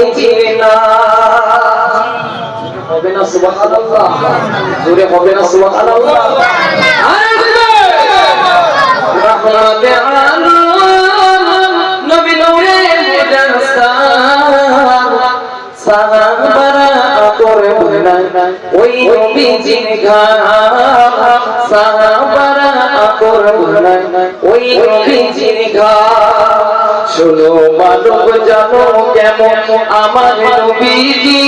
নবীজির নাম হবে না সুবহানাল্লাহ জোরে হবে না সুবহানাল্লাহ রহমতে আলম নবী নূরে মুজাসসাম সাহাবারা আতর বুলায় ওই নবীজির ঘাম সাহাবারা আতর বুলায় ওই নবীজির ঘাম শোনো মানব জানো কেমন আমার নবীজি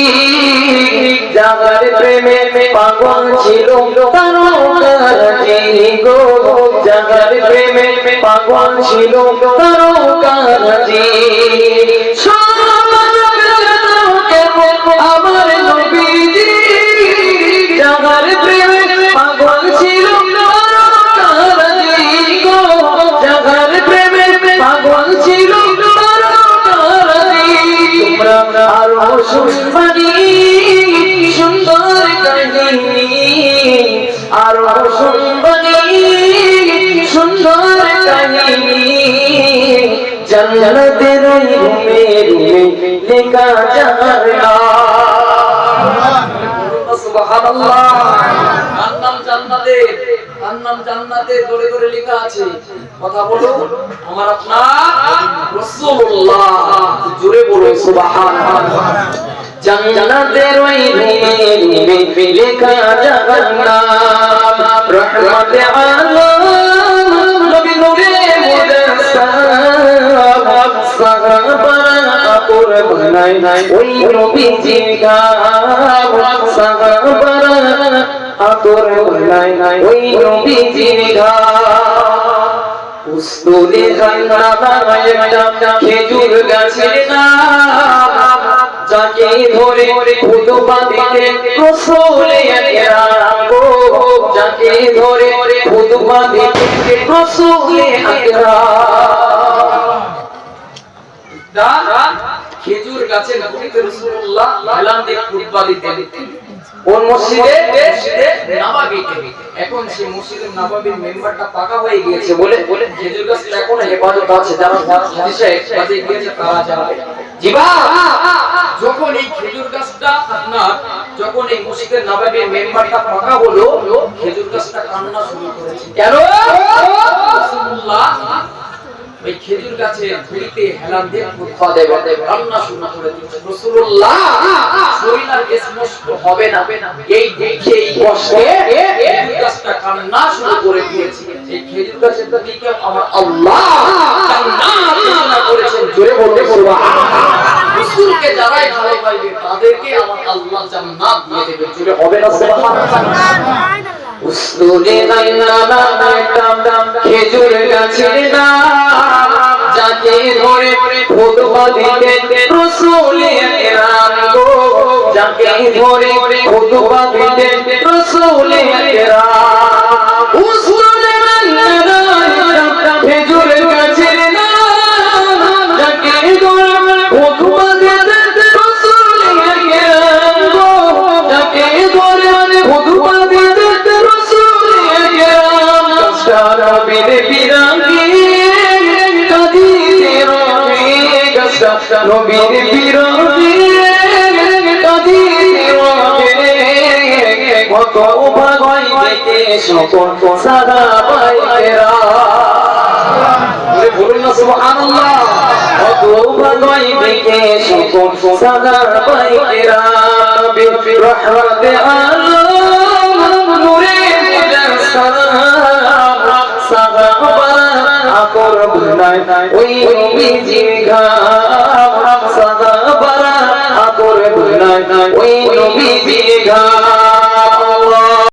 যার প্রেমে পাগল ছিল তারকাজি গো যার প্রেমে পাগল ছিল তারকাজি আমার নবীজি যার প্রেমে পাগল ছিল তারকাজি গো যার প্রেমে পাগল ছিল আরো শুনবানি সুন্দর কাহিনী আরো শুনবানি সুন্দর কাহিনী জান্নাতের রুমে রুমে লেখা যার নাম সুবহানাল্লাহ নাম জান্নাতে দরে দরে লেখা আছে কথা বলো আমার আপনার রাসূলুল্লাহ জোরে বলো সুবহানাল্লাহ জান্নাতের ওই রুমে লেখা যার নাম রহমতে আলম নবী নূরে মুজাসসাম সাহাবারা আতর বুলায় ওই নবীজির ঘাম সাহাবারা আতর বুলায় ওই নবীজির ঘাম উসতুলে জান্নাত একটা খেজুর গাছের নাম যাকে ধরে খুতবা দিতেন রাসূল আকরাম গো যাকে ধরে খুতবা দিতেন রাসূল আকরাম খেজুর গাছের গুড়িতে রাসূলুল্লাহ এলান দিয়ে খুতবা দিতেন কোন মসজিদে নববীতে এখন সেই মসজিদের নববীর মেম্বারটা পাকা হয়ে গিয়েছে বলে খেজুর গাছটা এখন হেফাজত আছে যারা হাদিসে কাজে গিয়েছে তারা জানে জিবা যখন এই খেজুর গাছটা আপনার যখন এই মসজিদের নববীর মেম্বারটা পাকা হলো খেজুর গাছটা কান্না শুরু করেছে কেন রাসূলুল্লাহ ওই খেজুর গাছের গুড়িতে হেলান দিয়ে খুতবা দেবেন কান্না শুরু করে দিয়েছে রাসূলুল্লাহ শরীর আর স্পষ্ট হবে না এই দেখে এই কষ্টে খেজুর গাছটা কান্না শুরু করে দিয়েছে এই খেজুর গাছের দিকে আমার আল্লাহ জান্নাত ঘোষণা করেছেন জোরে বলতে সুবহানাল্লাহ রাসূলকে যারাই ভালোবাসবে তাদেরকে আমার আল্লাহ জান্নাত দিয়ে দেবে জোরে হবে না সুবহানাল্লাহ উসতুলে জান্নাত খেজুর গাছের নাম যাকে ধরে খুতবা দিতেন রাসূল আকরাম গো যাকে ধরে খুতবা দিতেন রাসূল আকরাম উসতুলে জান্নাত খেজুর গাছের নাম যাকে ধরে খুতবা দিতেন রাসূল আকরাম গো যাকে ধরে খুতবা দিতেন রাসূল আকরাম নবীর বিরাগে কাদিতে রবে গাছটা নবীর বিরাগে কাদিতে রবে কত ভাগই দিতে সকল সাহাবায়েরা বলুন না সুবহানাল্লাহ কত ভাগই দিতে সকল সাহাবায়েরা রহমতে আলম নূরে মুজাসসাম সাহাবারা আতর বুলায় ওই নবীজির ঘাম